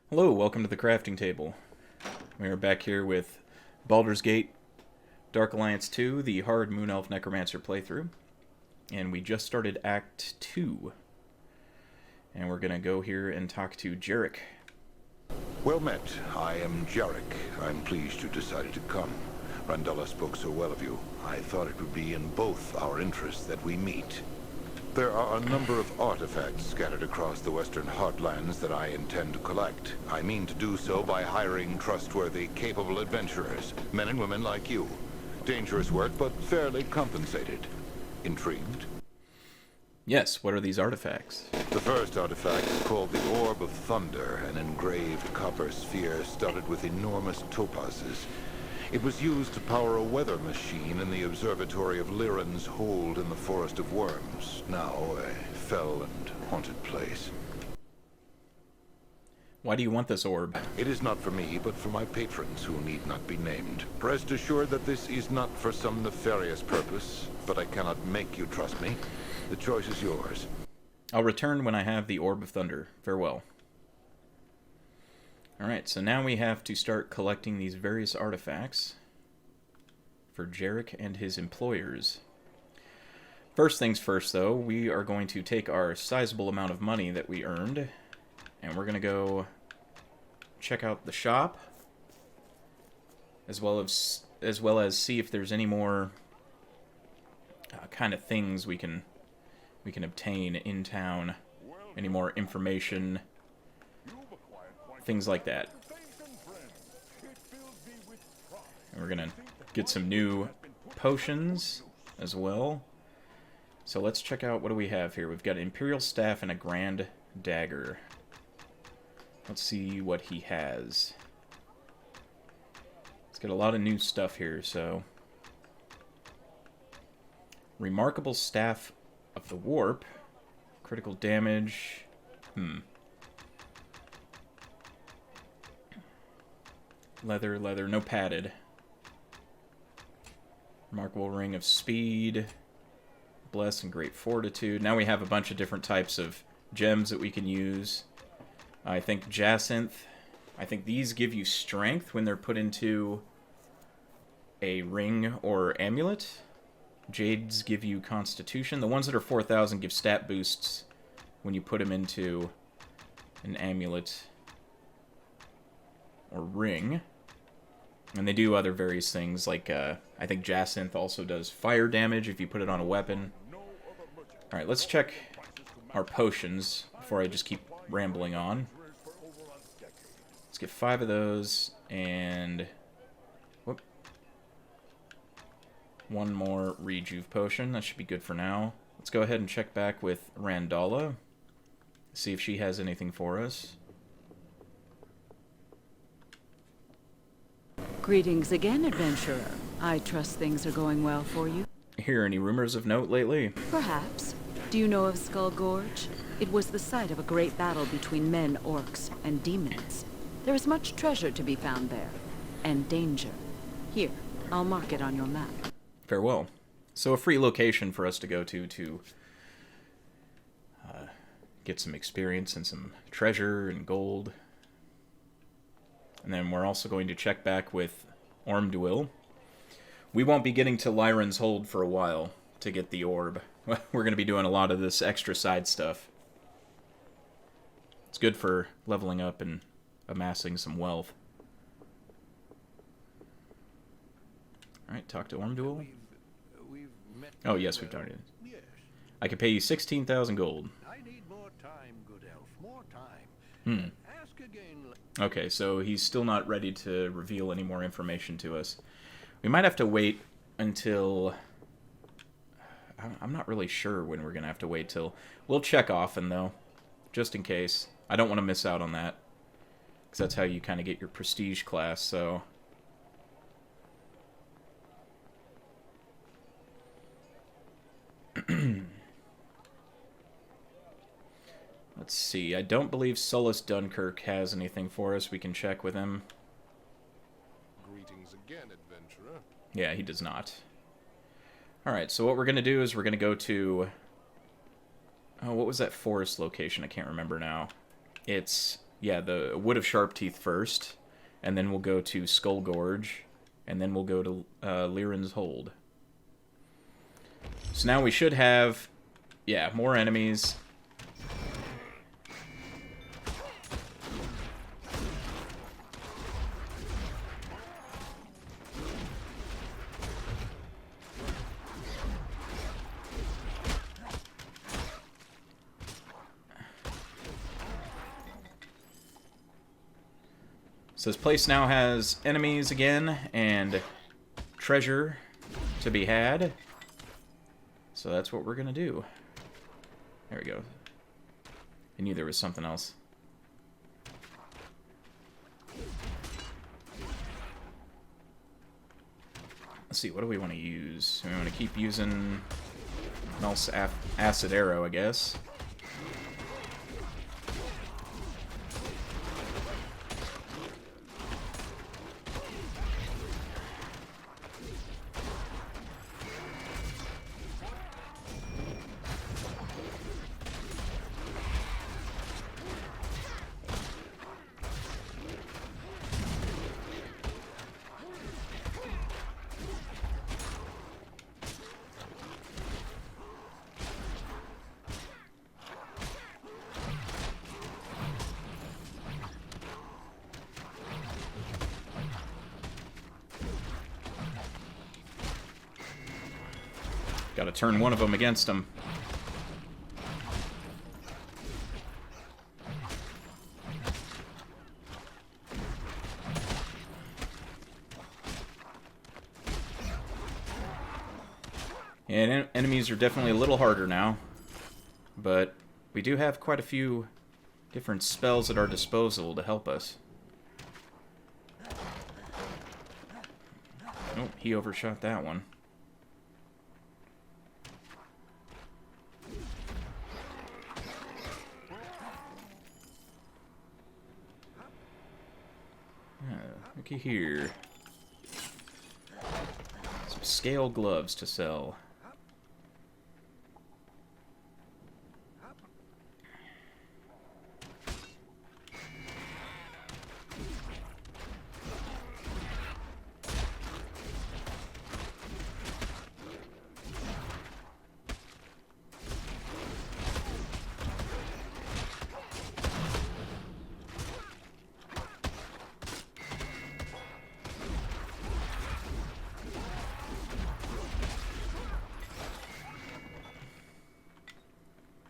Hello, welcome to the crafting table. We are back here with Baldur's Gate, Dark Alliance 2, the hard Moon Elf Necromancer playthrough. And we just started Act 2. And we're going to go here and talk to Jarek. Well met. I am Jarek. I'm pleased you decided to come. Randella spoke so well of you. I thought it would be in both our interests that we meet. There are a number of artifacts scattered across the western heartlands that I intend to collect. I mean to do so by hiring trustworthy, capable adventurers, men and women like you. Dangerous work, but fairly compensated. Intrigued? Yes, what are these artifacts? The first artifact is called the Orb of Thunder, an engraved copper sphere studded with enormous topazes. It was used to power a weather machine in the observatory of Liran's hold in the Forest of Worms, now a fell and haunted place. Why do you want this orb? It is not for me, but for my patrons, who need not be named. Rest assured that this is not for some nefarious purpose, but I cannot make you trust me. The choice is yours. I'll return when I have the Orb of Thunder. Farewell. Alright, so now we have to start collecting these various artifacts for Jarek and his employers. First things first, though, we are going to take our sizable amount of money that we earned, and we're going to go check out the shop, as well as see if there's any more kind of things we can obtain in town, any more information, things like that. And we're gonna get some new potions as well. So let's check out, what do we have here? We've got an Imperial Staff and a Grand Dagger. Let's see what he has. He's got a lot of new stuff here, so... Remarkable Staff of the Warp. Critical damage. Leather, no padded. Remarkable Ring of Speed. Bless and Great Fortitude. Now we have a bunch of different types of gems that we can use. I think Jacinth. I think these give you strength when they're put into a ring or amulet. Jades give you Constitution. The ones that are 4,000 give stat boosts when you put them into an amulet or ring. And they do other various things, like I think Jacinth also does fire damage if you put it on a weapon. Alright, let's check our potions before I just keep rambling on. Let's get 5 of those, and... whoop. 1 more rejuve potion. That should be good for now. Let's go ahead and check back with Randalla. See if she has anything for us. Greetings again, adventurer. I trust things are going well for you. Hear any rumors of note lately? Perhaps. Do you know of Skull Gorge? It was the site of a great battle between men, orcs, and demons. There is much treasure to be found there, and danger. Here, I'll mark it on your map. Farewell. So a free location for us to go to get some experience and some treasure and gold. And then we're also going to check back with Ormduil. We won't be getting to Liran's hold for a while to get the orb. We're going to be doing a lot of this extra side stuff. It's good for leveling up and amassing some wealth. Alright, talk to Ormduil. Oh, yes, we've done it. I can pay you 16,000 gold. I need more time, good elf. More time. Ask again. Okay, so he's still not ready to reveal any more information to us. We might have to wait until... I'm not really sure when we're going to have to wait till... We'll check often, though, just in case. I don't want to miss out on that, because that's how you kind of get your prestige class, so... Let's see. I don't believe Solus Dunkirk has anything for us. We can check with him. Greetings again, adventurer. Yeah, he does not. Alright, so what we're going to do is we're going to go to... Oh, what was that forest location? I can't remember now. It's yeah, the Wood of Sharp Teeth first, and then we'll go to Skull Gorge, and then we'll go to Lyran's Hold. So now we should have, yeah, more enemies. So this place now has enemies again, and treasure to be had. So that's what we're gonna do. There we go. I knew there was something else. Let's see, what do we want to use? We want to keep using Null's Acid Arrow, I guess. Gotta turn one of them against him. And enemies are definitely a little harder now, but we do have quite a few different spells at our disposal to help us. Oh, he overshot that one. Looky here. Some scale gloves to sell.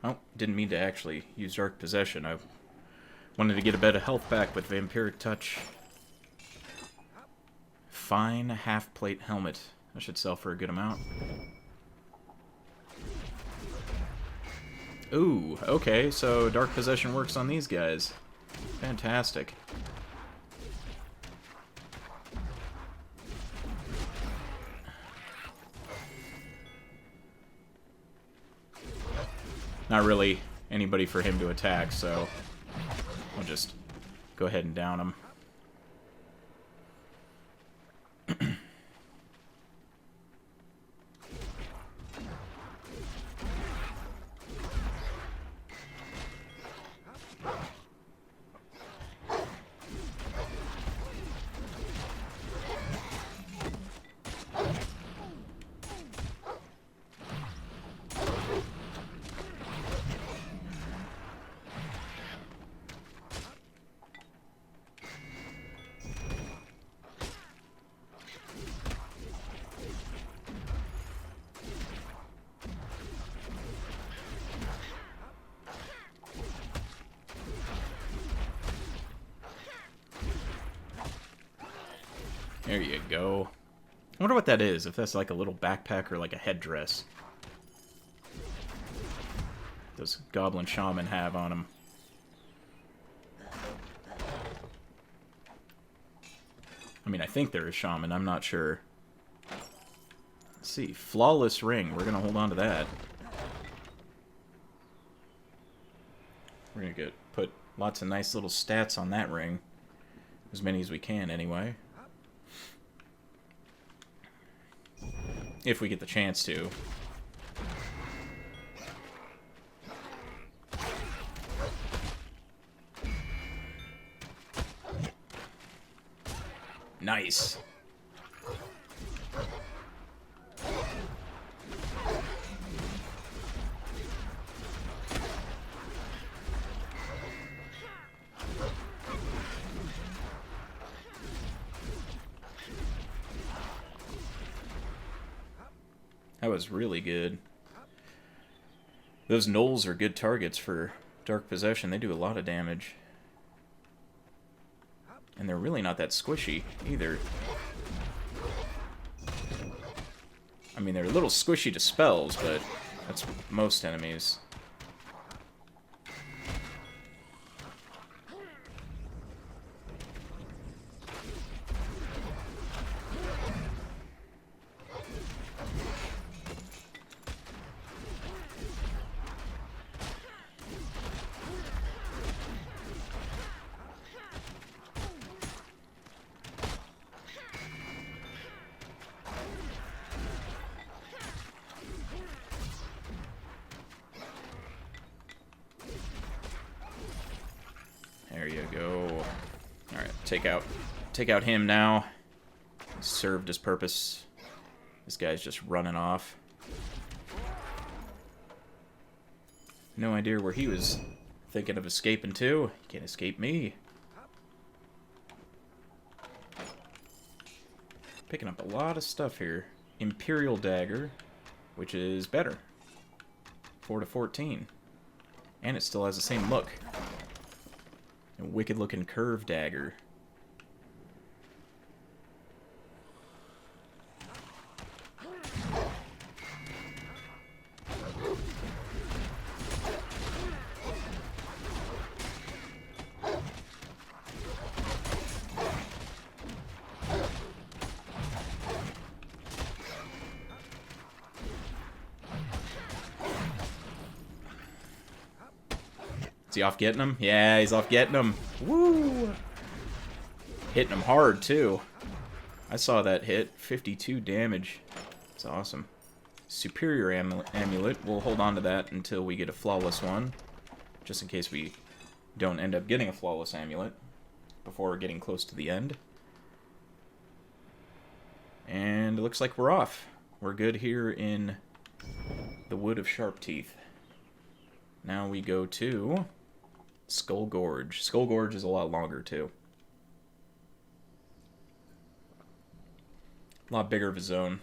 Oh, didn't mean to actually use Dark Possession. I wanted to get a bit of health back with Vampiric Touch. Fine half-plate helmet. That should sell for a good amount. Ooh, okay, so Dark Possession works on these guys. Fantastic. Not really anybody for him to attack, so I'll just go ahead and down him. There you go. I wonder what that is, if that's like a little backpack or like a headdress. Does Goblin Shaman have on him? I mean, I think they're a shaman, I'm not sure. Let's see, Flawless Ring, we're gonna hold on to that. We're gonna put lots of nice little stats on that ring. As many as we can, anyway. If we get the chance to. Nice. That was really good. Those gnolls are good targets for Dark Possession. They do a lot of damage. And they're really not that squishy, either. I mean, they're a little squishy to spells, but that's most enemies. There you go. Alright, take out him now. He served his purpose. This guy's just running off. No idea where he was thinking of escaping to. He can't escape me. Picking up a lot of stuff here. Imperial Dagger, which is better. 4 to 14. And it still has the same look. A wicked-looking curved dagger. Is he off getting him? Yeah, he's off getting him. Woo! Hitting him hard, too. I saw that hit. 52 damage. It's awesome. Superior Amulet. We'll hold on to that until we get a flawless one. Just in case we don't end up getting a flawless amulet before getting close to the end. And it looks like we're off. We're good here in the Wood of Sharp Teeth. Now we go to Skull Gorge. Skull Gorge is a lot longer, too. A lot bigger of a zone.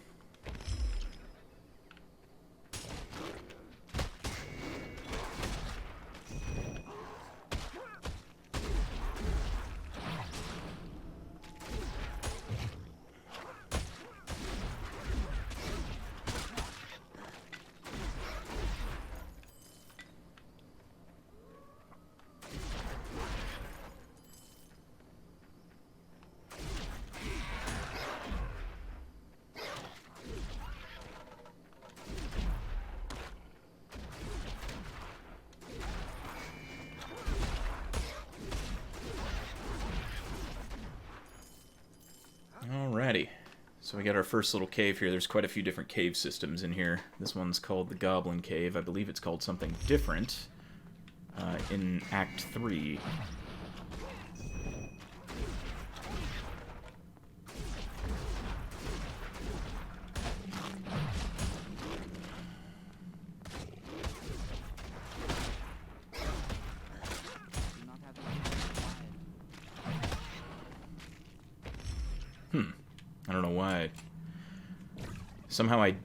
Alrighty, so we got our first little cave here. There's quite a few different cave systems in here. This one's called the Goblin Cave. I believe it's called something different in Act 3. I don't know why. Somehow I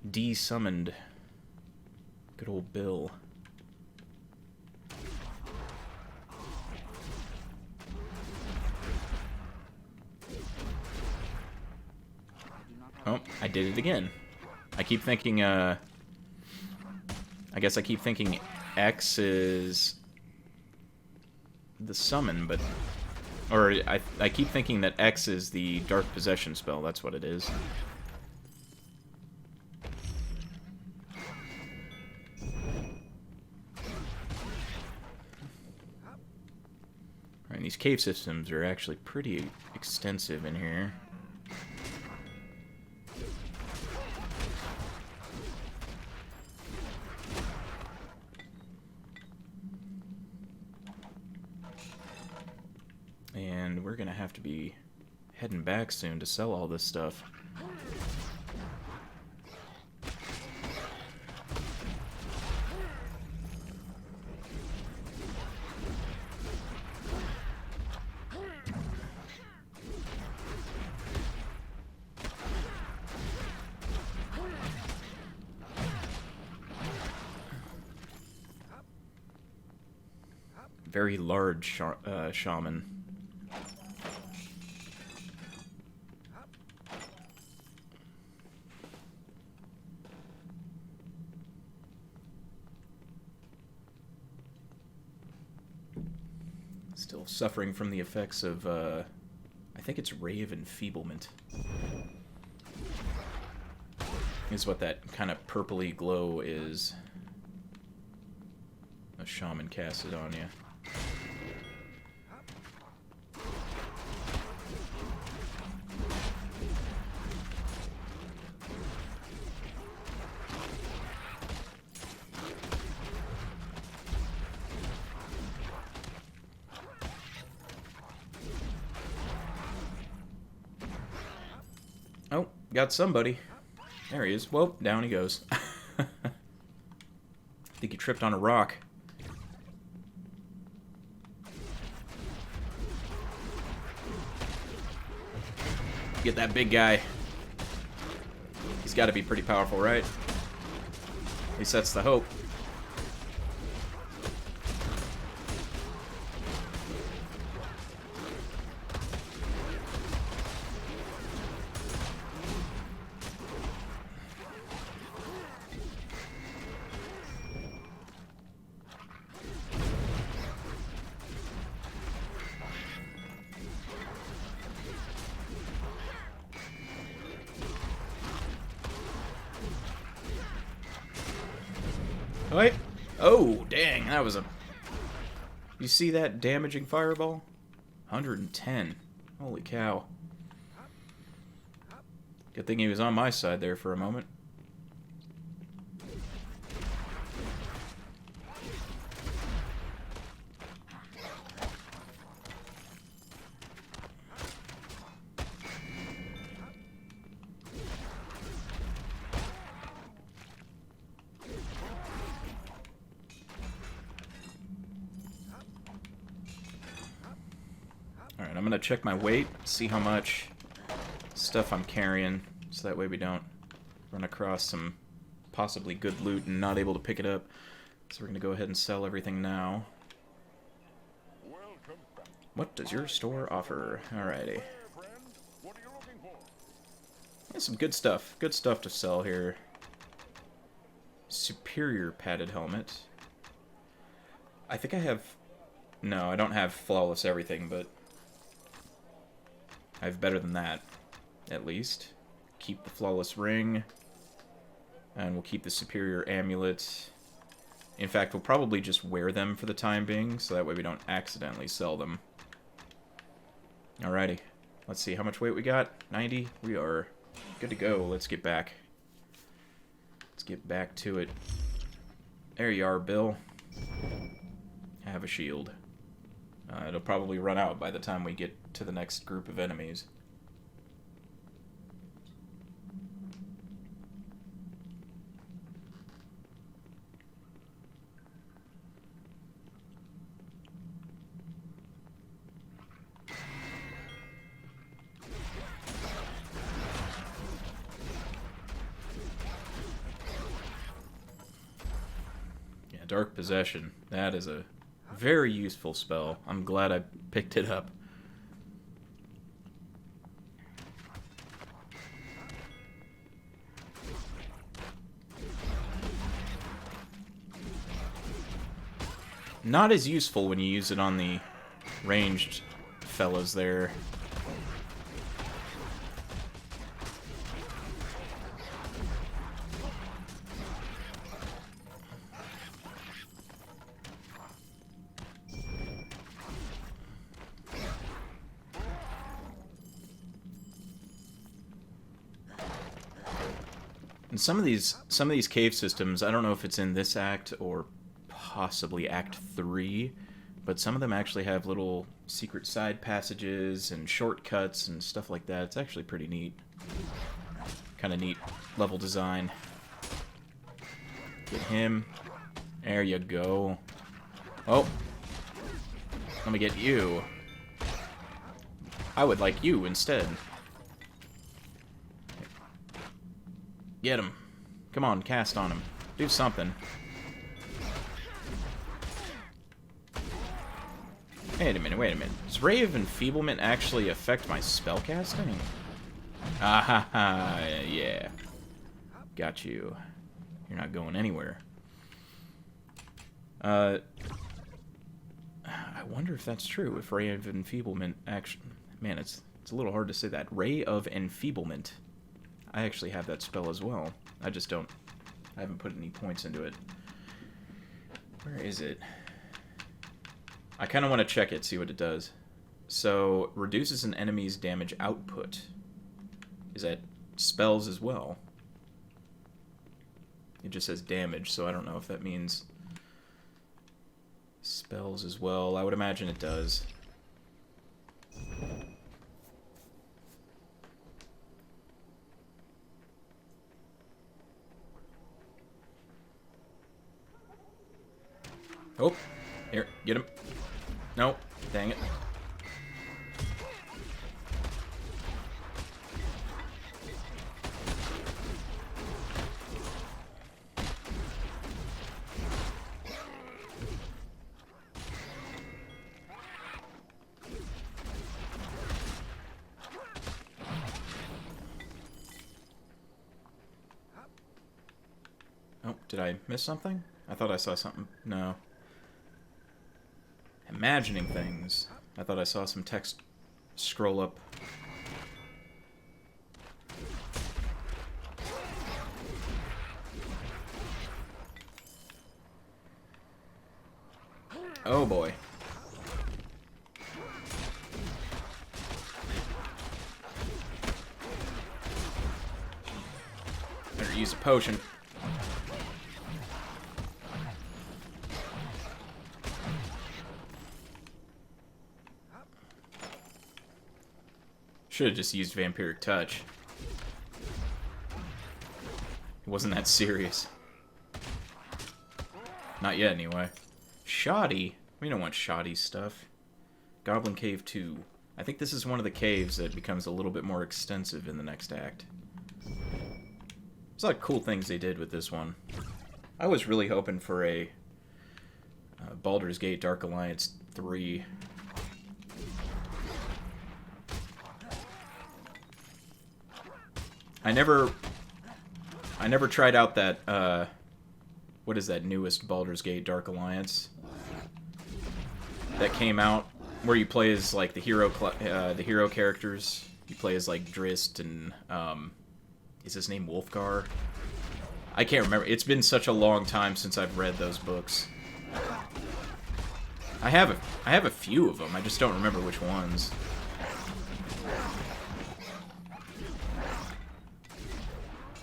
de-summoned good old Bill. Oh, I did it again. I keep thinking, I guess I keep thinking X is the summon, but... Or, I keep thinking that X is the Dark Possession spell. That's what it is. Alright, these cave systems are actually pretty extensive in here. And we're going to have to be heading back soon to sell all this stuff. Very large shaman. Still suffering from the effects of, I think it's rave enfeeblement. Is what that kind of purpley glow is. A shaman cast it on you. Oh, got somebody. There he is. Whoa, down he goes. I think he tripped on a rock. Get that big guy. He's got to be pretty powerful, right? At least that's the hope. Wait. Oh, dang. That was a... You see that damaging fireball? 110. Holy cow. Good thing he was on my side there for a moment. Alright, I'm gonna check my weight, see how much stuff I'm carrying, so that way we don't run across some possibly good loot and not able to pick it up. So we're gonna go ahead and sell everything now. What does your store offer? Alrighty. Yeah, some good stuff. Good stuff to sell here. Superior padded helmet. I think I have... No, I don't have flawless everything, but... I have better than that, at least. Keep the flawless ring. And we'll keep the superior amulet. In fact, we'll probably just wear them for the time being, so that way we don't accidentally sell them. Alrighty. Let's see how much weight we got. 90. We are good to go. Let's get back. Let's get back to it. There you are, Bill. Have a shield. It'll probably run out by the time we get to the next group of enemies. Yeah, Dark Possession. That is a very useful spell. I'm glad I picked it up. Not as useful when you use it on the ranged fellas there. And some of these cave systems, I don't know if it's in this act or possibly Act 3, but some of them actually have little secret side passages and shortcuts and stuff like that. It's actually pretty neat. Kind of neat level design. Get him. There you go. Oh. Let me get you. I would like you instead. Get him. Come on, cast on him. Do something. Wait a minute, wait a minute. Does Ray of Enfeeblement actually affect my spellcasting? Ah ha ha, yeah. Got you. You're not going anywhere. I wonder if that's true, if Ray of Enfeeblement actually... Man, it's a little hard to say that. Ray of Enfeeblement. I actually have that spell as well. I just don't... I haven't put any points into it. Where is it? I kind of want to check it, see what it does. So, reduces an enemy's damage output. Is that spells as well? It just says damage, so I don't know if that means spells as well. I would imagine it does. Oh, here, get him. No, dang it. Oh, did I miss something? I thought I saw something. No. Imagining things. I thought I saw some text scroll up. Oh boy. Better use a potion. Should have just used Vampiric Touch. It wasn't that serious. Not yet, anyway. Shoddy? We don't want shoddy stuff. Goblin Cave 2. I think this is one of the caves that becomes a little bit more extensive in the next act. There's a lot of cool things they did with this one. I was really hoping for a Baldur's Gate Dark Alliance 3. I never tried out that, what is that newest Baldur's Gate Dark Alliance that came out, where you play as, like, the hero characters. You play as, like, Drist and, is his name Wolfgar? I can't remember. It's been such a long time since I've read those books. I have a few of them, I just don't remember which ones.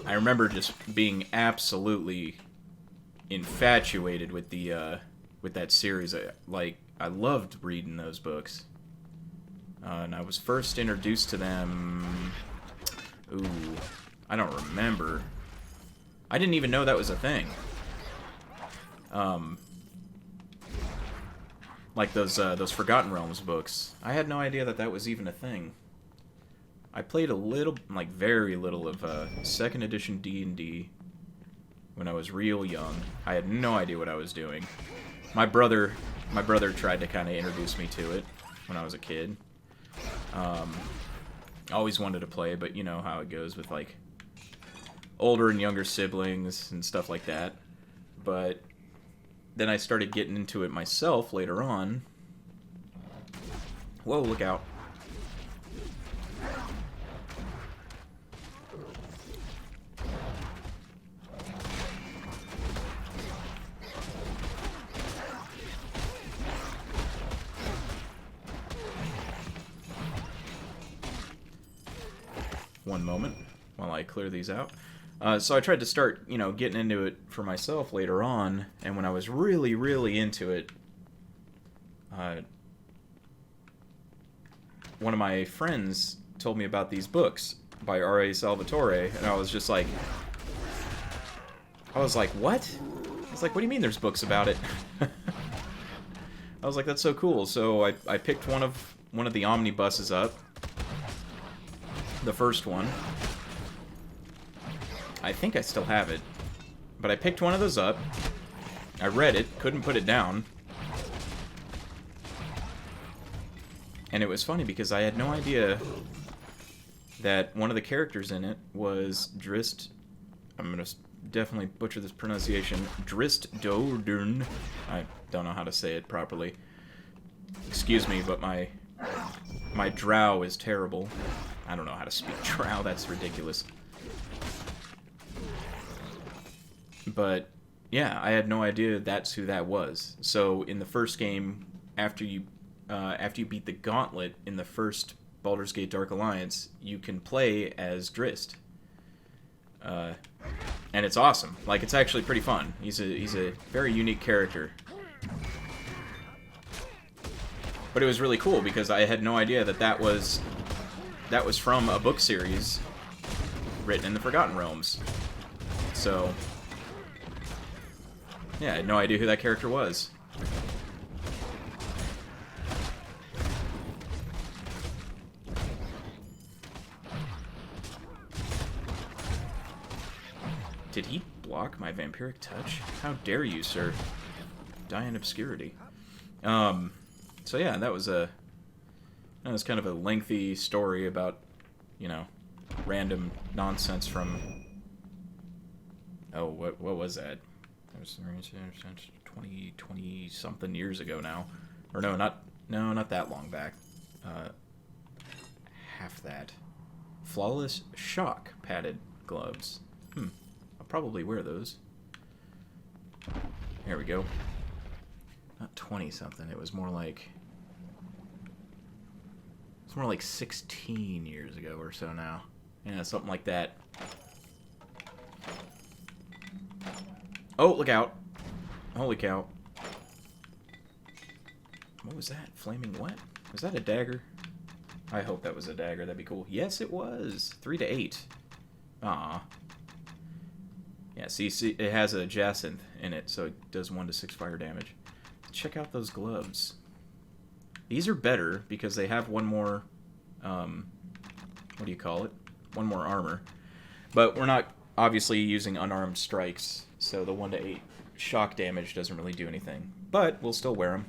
I remember just being absolutely infatuated with the with that series. I loved reading those books, and I was first introduced to them. Ooh, I don't remember. I didn't even know that was a thing. Like those Forgotten Realms books. I had no idea that that was even a thing. I played a little, like very little of 2nd edition D&D when I was real young. I had no idea what I was doing. My brother tried to kind of introduce me to it when I was a kid. Always wanted to play, but you know how it goes with like older and younger siblings and stuff like that. But then I started getting into it myself later on. Whoa, look out. One moment while I clear these out. So I tried to start, you know, getting into it for myself later on, and when I was really, really into it, one of my friends told me about these books by R.A. Salvatore, and I was like, what? I was like, what do you mean there's books about it? I was like, that's so cool. So I picked one of the omnibuses up, the first one. I think I still have it, but I picked one of those up. I read it, couldn't put it down. And it was funny because I had no idea that one of the characters in it was Drist. I'm going to definitely butcher this pronunciation. Drist Dodurn. I don't know how to say it properly. Excuse me, but my drow is terrible. I don't know how to speak drow. That's ridiculous. But yeah, I had no idea that's who that was. So in the first game, after you beat the gauntlet in the first Baldur's Gate Dark Alliance, you can play as Drist. And it's awesome. Like, it's actually pretty fun. He's a very unique character. But it was really cool because I had no idea that was from a book series written in the Forgotten Realms. So yeah, I had no idea who that character was. Did he block my vampiric touch? How dare you, sir? Die in obscurity. So yeah, that was kind of a lengthy story about, you know, random nonsense from... Oh, what was that? That was 20 something years ago now. Or no, not that long back. Half that. Flawless shock padded gloves. I'll probably wear those. There we go. Not 20 something. It was more like 16 years ago or so now. Yeah, something like that. Oh, look out. Holy cow. What was that? Flaming what? Was that a dagger? I hope that was a dagger. That'd be cool. Yes, it was. 3 to 8. Aw. Yeah, see, it has a jacinth in it, so it does 1 to 6 fire damage. Check out those gloves. These are better because they have one more, what do you call it? One more armor. But we're not obviously using unarmed strikes, so the 1 to 8 shock damage doesn't really do anything. But we'll still wear them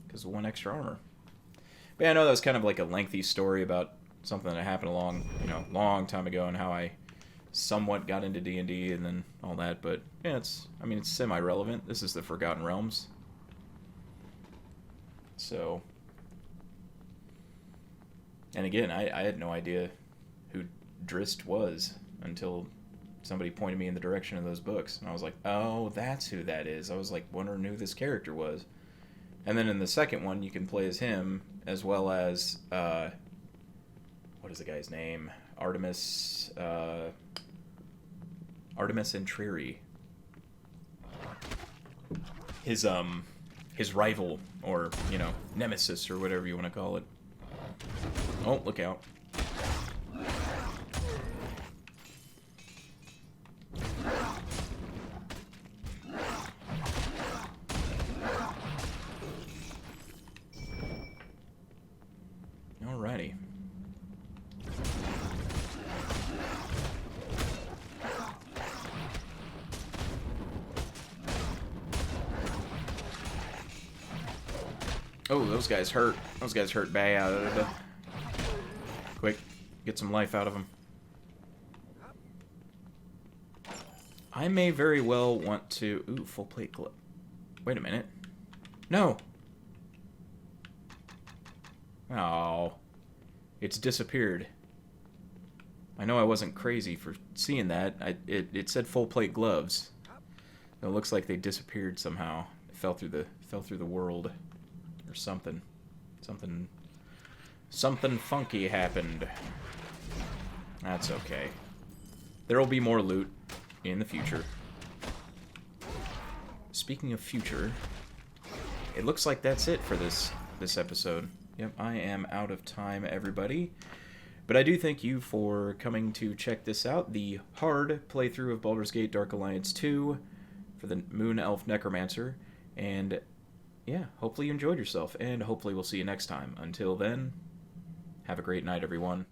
because of 1 extra armor. But yeah, I know that was kind of like a lengthy story about something that happened long time ago and how I somewhat got into D&D and then all that, but yeah, it's semi-relevant. This is the Forgotten Realms. So, and again, I had no idea who Drist was until somebody pointed me in the direction of those books, and I was like, oh, that's who that is. I was like wondering who this character was. And then in the second one, you can play as him, as well as, what is the guy's name? Artemis Entreri. His rival, or, you know, nemesis, or whatever you want to call it. Oh, look out. Alrighty. Oh, those guys hurt. Those guys hurt bad. Quick, get some life out of them. I may very well want to... Ooh, full plate glove. Wait a minute. No! Oh. It's disappeared. I know I wasn't crazy for seeing that. It said full plate gloves. It looks like they disappeared somehow. It fell through the world. Or something. Something funky happened. That's okay. There'll be more loot in the future. Speaking of future, it looks like that's it for this episode. Yep, I am out of time, everybody. But I do thank you for coming to check this out, the hard playthrough of Baldur's Gate Dark Alliance 2 for the Moon Elf Necromancer. And yeah, hopefully you enjoyed yourself, and hopefully we'll see you next time. Until then, have a great night, everyone.